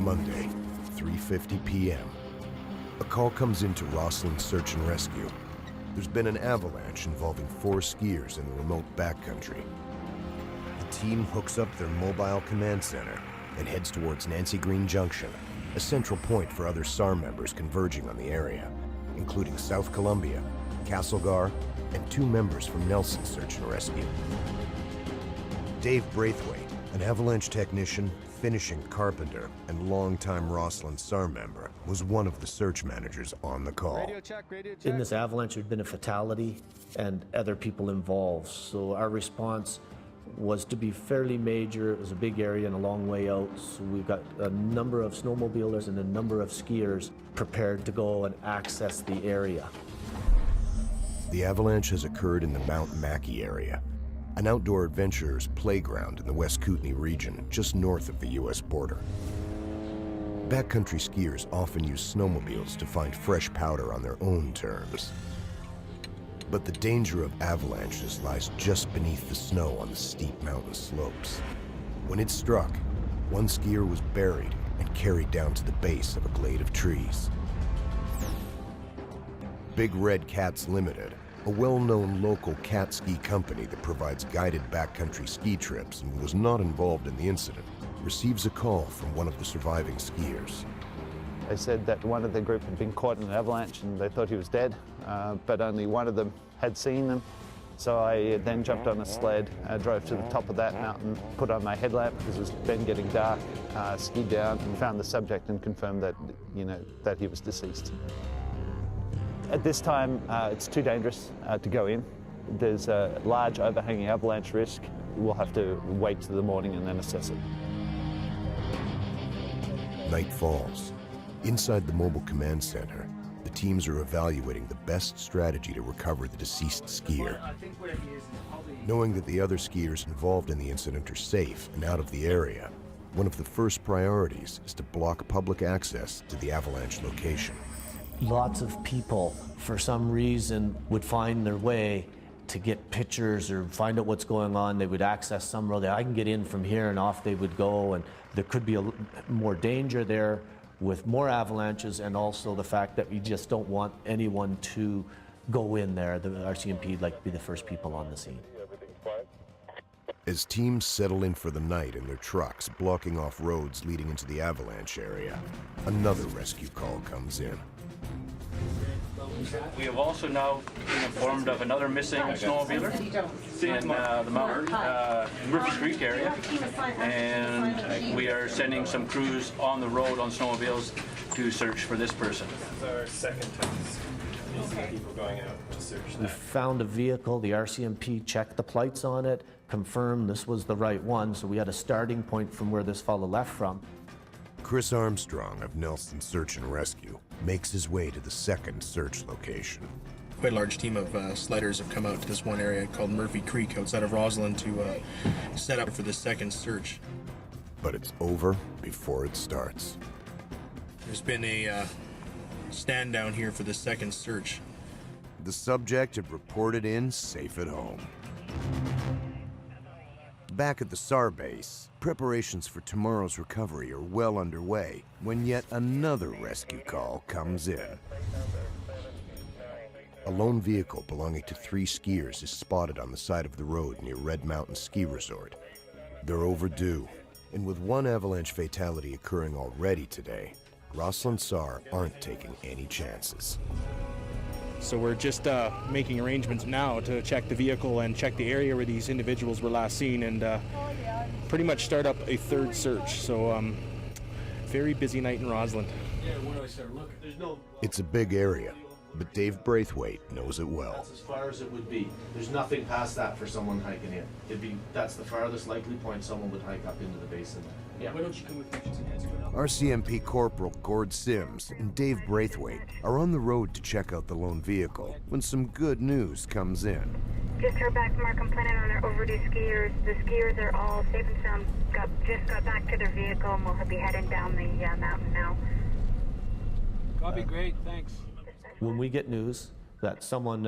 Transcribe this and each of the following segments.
Monday, 3:50 p.m. A call comes into Roslyn Search and Rescue. There's been an avalanche involving 4 skiers in the remote backcountry. The team hooks up their mobile command center and heads towards Nancy Green Junction, a central point for other SAR members converging on the area, including South Columbia, Castlegar, and 2 members from Nelson Search and Rescue. Dave Braithwaite, an avalanche technician, finishing carpenter, and longtime Roslyn SAR member, was one of the search managers on the call. Radio check, radio check. In this avalanche, there'd been a fatality and other people involved. So our response was to be fairly major. It was a big area and a long way out. So we've got a number of snowmobilers and a number of skiers prepared to go and access the area. The avalanche has occurred in the Mount Mackey area, an outdoor adventurer's playground in the West Kootenay region, just north of the U.S. border. Backcountry skiers often use snowmobiles to find fresh powder on their own terms. But the danger of avalanches lies just beneath the snow on the steep mountain slopes. When it struck, one skier was buried and carried down to the base of a glade of trees. Big Red Cats Limited, a well-known local cat ski company that provides guided backcountry ski trips and was not involved in the incident, receives a call from one of the surviving skiers. They said that one of the group had been caught in an avalanche and they thought he was dead, but only one of them had seen them. So I then jumped on a sled, drove to the top of that mountain, put on my headlamp because it was then getting dark, skied down and found the subject and confirmed that, that he was deceased. At this time, it's too dangerous to go in. There's a large overhanging avalanche risk. We'll have to wait till the morning and then assess it. Night falls. Inside the mobile command center, the teams are evaluating the best strategy to recover the deceased skier. Knowing that the other skiers involved in the incident are safe and out of the area, one of the first priorities is to block public access to the avalanche location. Lots of people, for some reason, would find their way to get pictures or find out what's going on. They would access some road. I can get in from here, and off they would go. And there could be more danger there with more avalanches, and also the fact that we just don't want anyone to go in there. The RCMP would like to be the first people on the scene. As teams settle in for the night in their trucks, blocking off roads leading into the avalanche area, another rescue call comes in. We have also now been informed of another missing snowmobiler in the mountain, Murphy Creek area, and we are sending some crews on the road on snowmobiles to search for this person. That's our second time. People going out to search that. We found a vehicle, the RCMP checked the plates on it, confirmed this was the right one, so we had a starting point from where this fellow left from. Chris Armstrong of Nelson Search and Rescue makes his way to the second search location. Quite a large team of sliders have come out to this one area called Murphy Creek outside of Roslyn to set up for the second search. But it's over before it starts. There's been a stand down here for the second search. The subject had reported in safe at home. Back at the SAR base, preparations for tomorrow's recovery are well underway when yet another rescue call comes in. A lone vehicle belonging to 3 skiers is spotted on the side of the road near Red Mountain Ski Resort. They're overdue, and with one avalanche fatality occurring already today, Roslyn SAR aren't taking any chances. So we're just making arrangements now to check the vehicle and check the area where these individuals were last seen, and pretty much start up a third search. So very busy night in Roslyn. It's a big area, but Dave Braithwaite knows it well. That's as far as it would be. There's nothing past that for someone hiking in. That's the farthest likely point someone would hike up into the basin. Yeah. Why don't you come with me to answer it? RCMP Corporal Gord Sims and Dave Braithwaite are on the road to check out the lone vehicle when some good news comes in. Just heard back from our complainant on our overdue skiers. The skiers are all safe and sound. Just got back to their vehicle and will be heading down the mountain now. Copy, great, thanks. When we get news that someone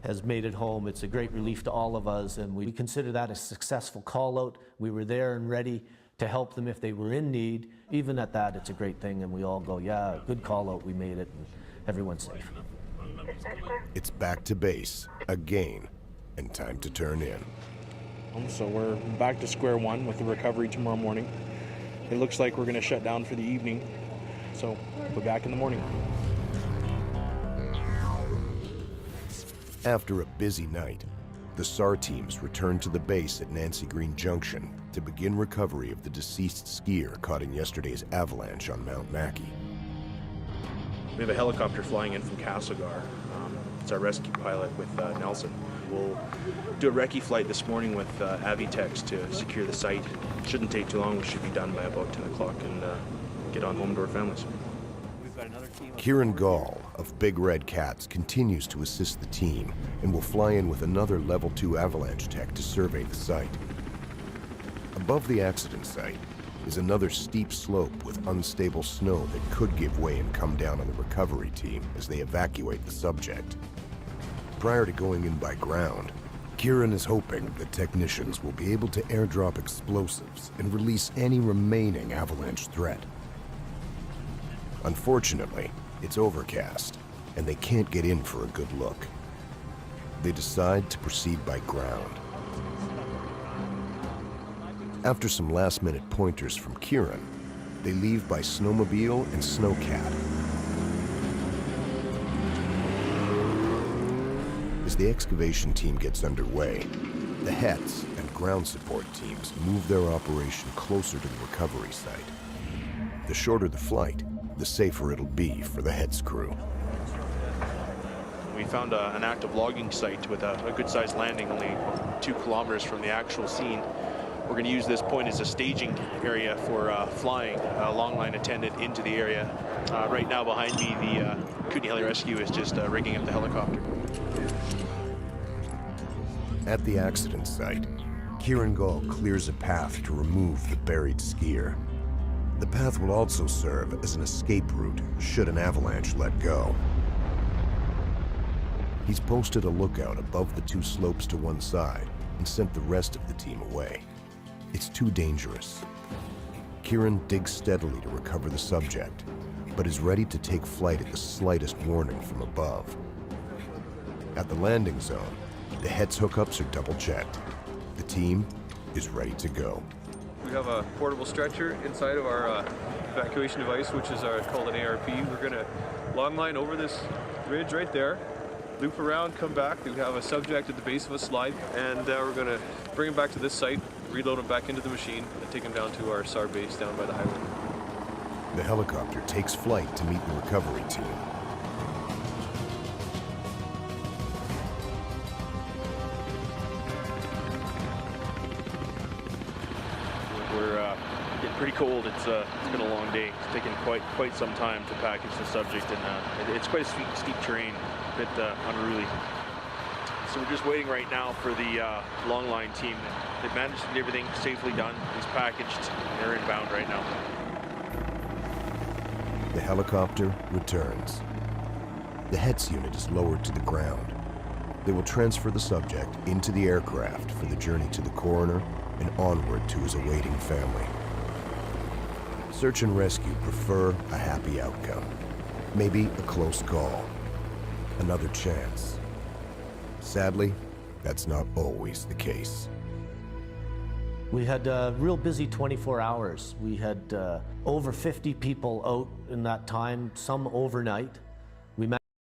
has made it home, it's a great relief to all of us, and we consider that a successful call out. We were there and ready to to help them if they were in need. Even at that, it's a great thing, and we all go, yeah, good call out, we made it, and everyone's safe. It's back to base again, and time to turn in. So we're back to square one with the recovery tomorrow morning. It looks like we're going to shut down for the evening, so we'll be back in the morning. After a busy night, the SAR teams return to the base at Nancy Green Junction to begin recovery of the deceased skier caught in yesterday's avalanche on Mount Mackey. We have a helicopter flying in from Castlegar. It's our rescue pilot with Nelson. We'll do a recce flight this morning with Avitex to secure the site. Shouldn't take too long. We should be done by about 10 o'clock and get on home to our families. Kieran Gall of Big Red Cats continues to assist the team and will fly in with another Level 2 avalanche tech to survey the site. Above the accident site is another steep slope with unstable snow that could give way and come down on the recovery team as they evacuate the subject. Prior to going in by ground, Kieran is hoping that technicians will be able to airdrop explosives and release any remaining avalanche threat. Unfortunately, it's overcast, and they can't get in for a good look. They decide to proceed by ground. After some last-minute pointers from Kieran, they leave by snowmobile and snowcat. As the excavation team gets underway, the HETS and ground support teams move their operation closer to the recovery site. The shorter the flight, the safer it'll be for the HETS crew. We found an active logging site with a good-sized landing only 2 kilometers from the actual scene. We're going to use this point as a staging area for flying a long line attendant into the area. Right now behind me, the Kootenay Heli Rescue is just rigging up the helicopter. At the accident site, Kieran Gall clears a path to remove the buried skier. The path will also serve as an escape route should an avalanche let go. He's posted a lookout above the 2 slopes to one side and sent the rest of the team away. It's too dangerous. Kieran digs steadily to recover the subject, but is ready to take flight at the slightest warning from above. At the landing zone, the HETS hookups are double-checked. The team is ready to go. We have a portable stretcher inside of our evacuation device, which is called an ARP. We're going to long line over this ridge right there, loop around, come back. We have a subject at the base of a slide, and we're going to bring him back to this site, reload him back into the machine, and take him down to our SAR base down by the highway. The helicopter takes flight to meet the recovery team. We're getting pretty cold. It's been a long day. It's taken quite some time to package the subject, and it's quite a steep terrain, a bit unruly. So we're just waiting right now for the long line team. They've managed to get everything safely done. It's packaged, and they're inbound right now. The helicopter returns. The HETS unit is lowered to the ground. They will transfer the subject into the aircraft for the journey to the coroner and onward to his awaiting family. Search and rescue prefer a happy outcome. Maybe a close call. Another chance. Sadly, that's not always the case. We had a real busy 24 hours. We had over 50 people out in that time, some overnight.